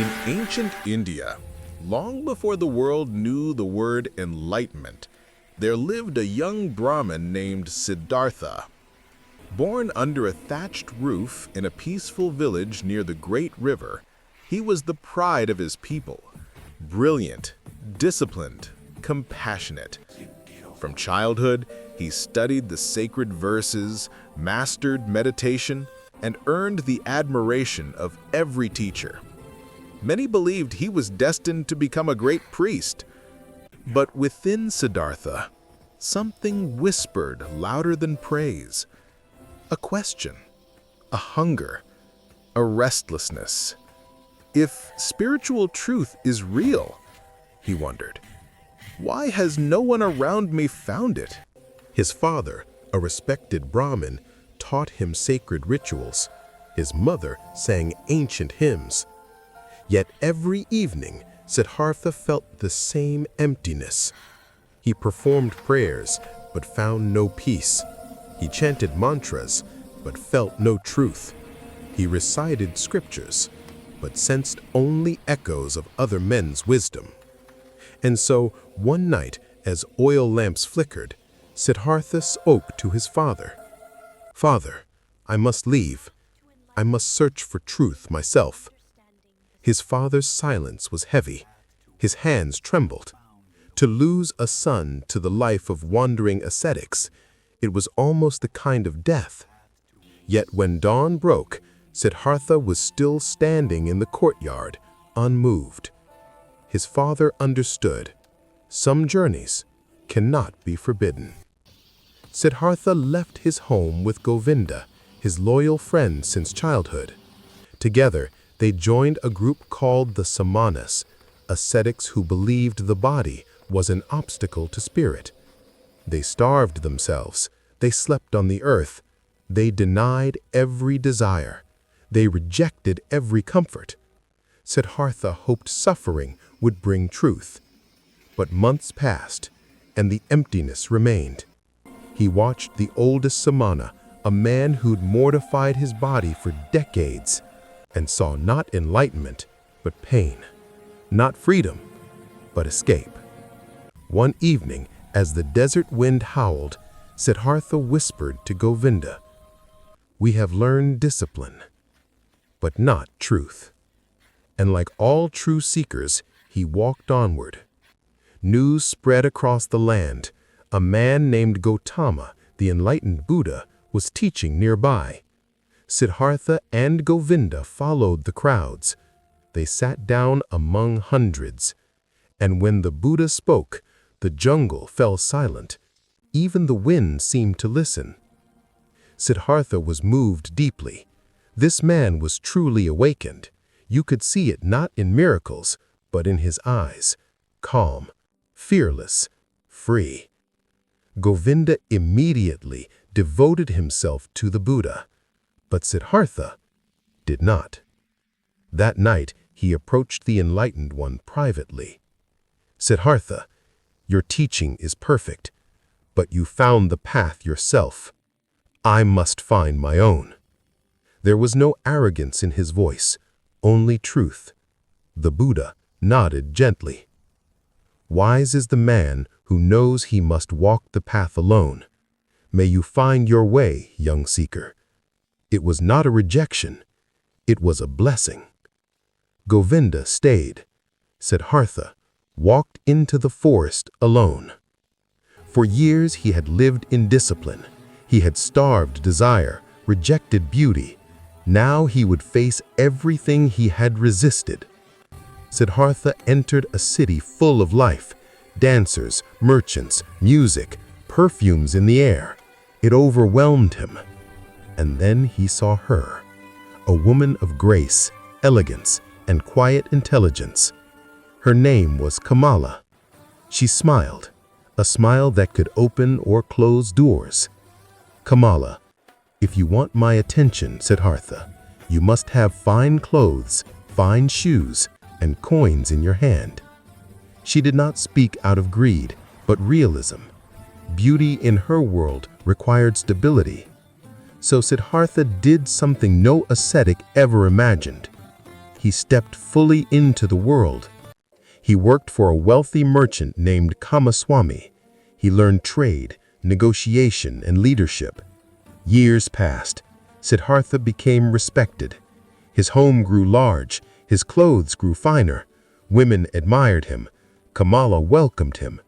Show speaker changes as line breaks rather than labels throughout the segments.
In ancient India, long before the world knew the word enlightenment, there lived a young Brahmin named Siddhartha. Born under a thatched roof in a peaceful village near the great river, he was the pride of his people. Brilliant, disciplined, compassionate. From childhood, he studied the sacred verses, mastered meditation, and earned the admiration of every teacher. Many believed he was destined to become a great priest. But within Siddhartha, something whispered louder than praise. A question, a hunger, a restlessness. If spiritual truth is real, he wondered, why has no one around me found it?
His father, a respected Brahmin, taught him sacred rituals. His mother sang ancient hymns. Yet every evening, Siddhartha felt the same emptiness. He performed prayers, but found no peace. He chanted mantras, but felt no truth. He recited scriptures, but sensed only echoes of other men's wisdom. And so, one night, as oil lamps flickered, Siddhartha spoke to his father. "Father, I must leave. I must search for truth myself." His father's silence was heavy. His hands trembled. To lose a son to the life of wandering ascetics, it was almost a kind of death. Yet when dawn broke, Siddhartha was still standing in the courtyard, unmoved. His father understood. Some journeys cannot be forbidden. Siddhartha left his home with Govinda, his loyal friend since childhood. Together, they joined a group called the Samanas, ascetics who believed the body was an obstacle to spirit. They starved themselves. They slept on the earth. They denied every desire. They rejected every comfort. Siddhartha hoped suffering would bring truth. But months passed, and the emptiness remained. He watched the oldest Samana, a man who'd mortified his body for decades, and saw not enlightenment, but pain. Not freedom, but escape. One evening, as the desert wind howled, Siddhartha whispered to Govinda, "We have learned discipline, but not truth." And like all true seekers, he walked onward. News spread across the land. A man named Gautama, the enlightened Buddha, was teaching nearby. Siddhartha and Govinda followed the crowds. They sat down among hundreds. And when the Buddha spoke, the jungle fell silent. Even the wind seemed to listen. Siddhartha was moved deeply. This man was truly awakened. You could see it not in miracles, but in his eyes. Calm, fearless, free. Govinda immediately devoted himself to the Buddha, but Siddhartha did not. That night, he approached the enlightened one privately. "Siddhartha, your teaching is perfect, but you found the path yourself. I must find my own." There was no arrogance in his voice, only truth. The Buddha nodded gently. "Wise is the man who knows he must walk the path alone. May you find your way, young seeker." It was not a rejection. It was a blessing. Govinda stayed. Siddhartha walked into the forest alone. For years he had lived in discipline. He had starved desire, rejected beauty. Now he would face everything he had resisted. Siddhartha entered a city full of life. Dancers, merchants, music, perfumes in the air. It overwhelmed him. And then he saw her, a woman of grace, elegance, and quiet intelligence. Her name was Kamala. She smiled, a smile that could open or close doors. "Kamala, if you want my attention, Siddhartha, you must have fine clothes, fine shoes, and coins in your hand." She did not speak out of greed, but realism. Beauty in her world required stability. So Siddhartha did something no ascetic ever imagined. he stepped fully into the world. He worked for a wealthy merchant named Kamaswami. He learned trade, negotiation, and leadership. Years passed. Siddhartha became respected. His home grew large, his clothes grew finer. Women admired him. Kamala welcomed him.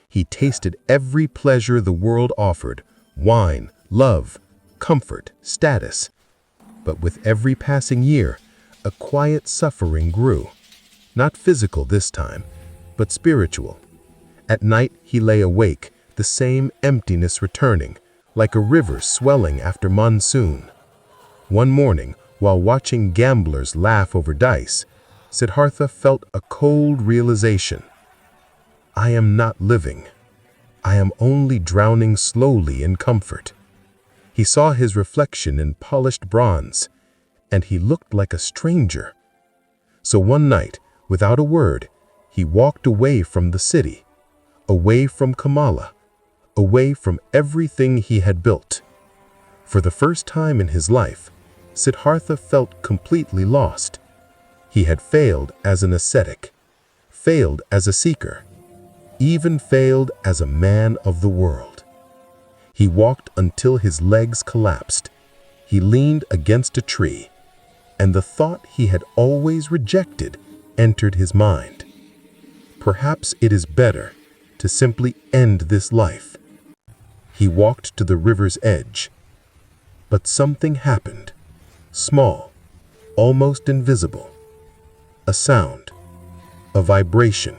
He tasted every pleasure the world offered: wine, love, comfort, status. But with every passing year, a quiet suffering grew. Not physical this time, but spiritual. At night he lay awake, the same emptiness returning, like a river swelling after monsoon. One morning, while watching gamblers laugh over dice, Siddhartha felt a cold realization. I am not living. I am only drowning slowly in comfort. He saw his reflection in polished bronze, and he looked like a stranger. So one night, without a word, he walked away from the city, away from Kamala, away from everything he had built. For the first time in his life, Siddhartha felt completely lost. He had failed as an ascetic, failed as a seeker, even failed as a man of the world. He walked until his legs collapsed. He leaned against a tree, and the thought he had always rejected entered his mind. Perhaps it is better to simply end this life. He walked to the river's edge. But something happened, small, almost invisible. A sound, a vibration,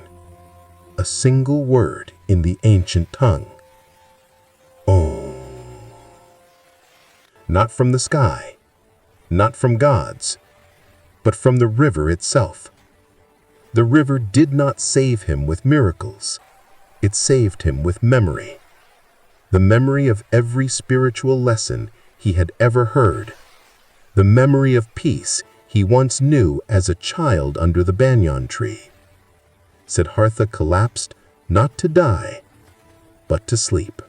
a single word in the ancient tongue. Om. Not from the sky, not from gods, but from the river itself. The river did not save him with miracles. It saved him with memory. The memory of every spiritual lesson he had ever heard. The memory of peace he once knew as a child under the banyan tree. Siddhartha collapsed, not to die, but to sleep.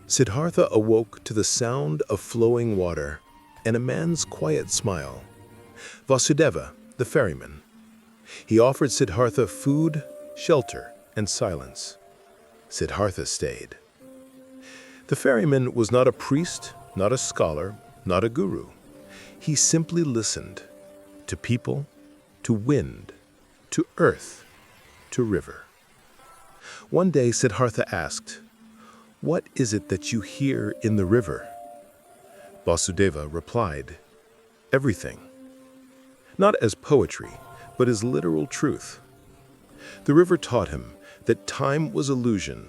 Siddhartha awoke to the sound of flowing water and a man's quiet smile. Vasudeva, the ferryman. He offered Siddhartha food, shelter, and silence. Siddhartha stayed. The ferryman was not a priest, not a scholar, not a guru. He simply listened to people, to wind, to earth, to river. One day Siddhartha asked, "What is it that you hear in the river?" Vasudeva replied, "Everything." Not as poetry, but as literal truth. The river taught him that time was illusion,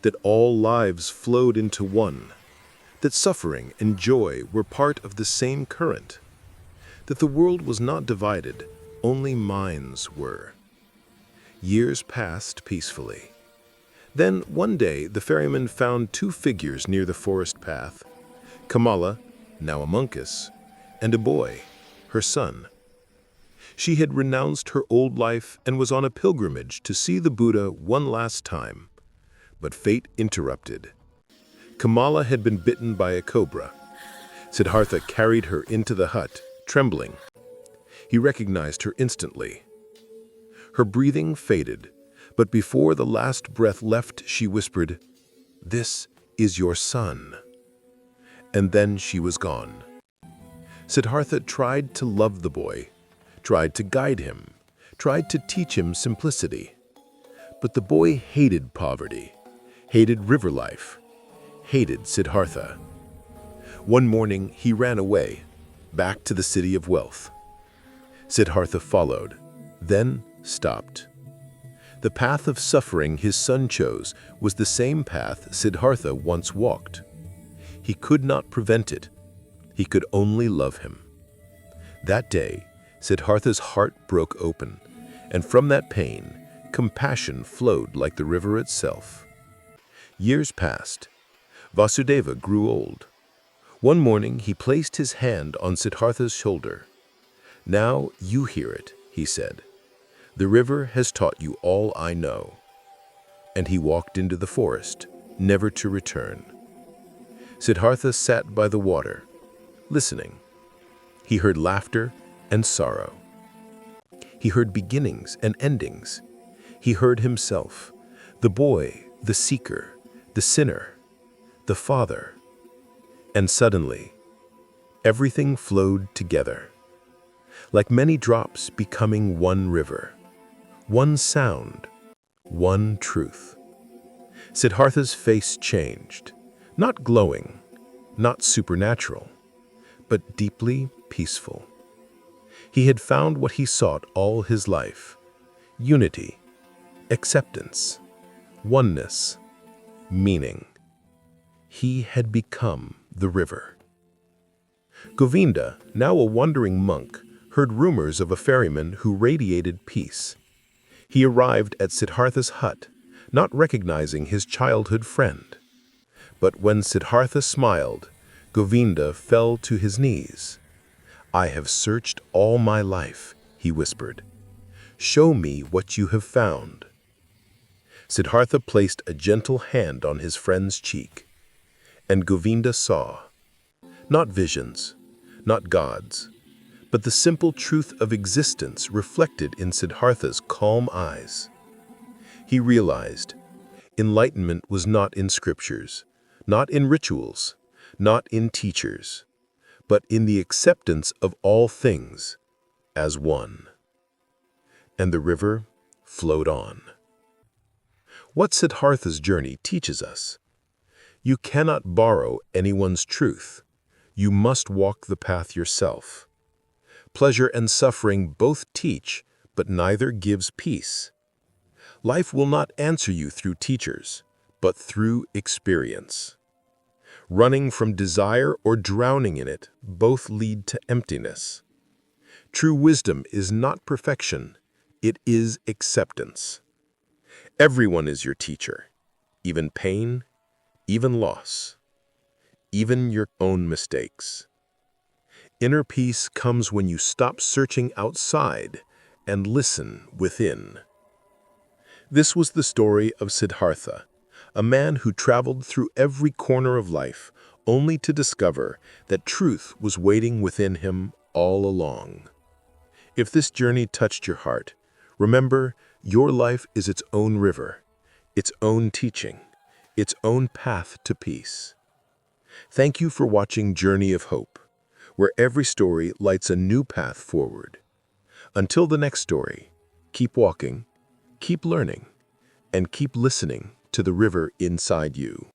that all lives flowed into one, that suffering and joy were part of the same current, that the world was not divided, only minds were. Years passed peacefully. Then, one day, the ferryman found two figures near the forest path: Kamala, now a monkess, and a boy, her son. She had renounced her old life and was on a pilgrimage to see the Buddha one last time. But fate interrupted. Kamala had been bitten by a cobra. Siddhartha carried her into the hut, trembling. He recognized her instantly. Her breathing faded, but before the last breath left, she whispered, "This is your son." And then she was gone. Siddhartha tried to love the boy, tried to guide him, tried to teach him simplicity. But the boy hated poverty, hated river life, hated Siddhartha. One morning he ran away, back to the city of wealth. Siddhartha followed, then stopped. The path of suffering his son chose was the same path Siddhartha once walked. He could not prevent it. He could only love him. That day, Siddhartha's heart broke open, and from that pain, compassion flowed like the river itself. Years passed. Vasudeva grew old. One morning, he placed his hand on Siddhartha's shoulder. "Now you hear it," he said. "The river has taught you all I know." And he walked into the forest, never to return. Siddhartha sat by the water, listening. He heard laughter and sorrow.
He heard beginnings and endings. He heard himself, the boy, the seeker, the sinner, the father. And suddenly, everything flowed together, like many drops becoming one river, one sound, one truth. Siddhartha's face changed, not glowing, not supernatural, but deeply peaceful. He had found what he sought all his life: unity, acceptance, oneness, meaning. He had become the river. Govinda, now a wandering monk, heard rumors of a ferryman who radiated peace. He arrived at Siddhartha's hut, not recognizing his childhood friend. But when Siddhartha smiled, Govinda fell to his knees. "I have searched all my life," he whispered. "Show me what you have found." Siddhartha placed a gentle hand on his friend's cheek, and Govinda saw, not visions, not gods, but the simple truth of existence reflected in Siddhartha's calm eyes. He realized enlightenment was not in scriptures, not in rituals, not in teachers, but in the acceptance of all things as one. And the river flowed on. What Siddhartha's journey teaches us: you cannot borrow anyone's truth. You must walk the path yourself. Pleasure and suffering both teach, but neither gives peace. Life will not answer you through teachers, but through experience. Running from desire or drowning in it both lead to emptiness. True wisdom is not perfection, it is acceptance. Everyone is your teacher, even pain, even loss, even your own mistakes. Inner peace comes when you stop searching outside and listen within. This was the story of Siddhartha, a man who traveled through every corner of life only to discover that truth was waiting within him all along. If this journey touched your heart, remember, your life is its own river, its own teaching, its own path to peace. Thank you for watching Journey of Hope, where every story lights a new path forward. Until the next story, keep walking, keep learning, and keep listening to the river inside you.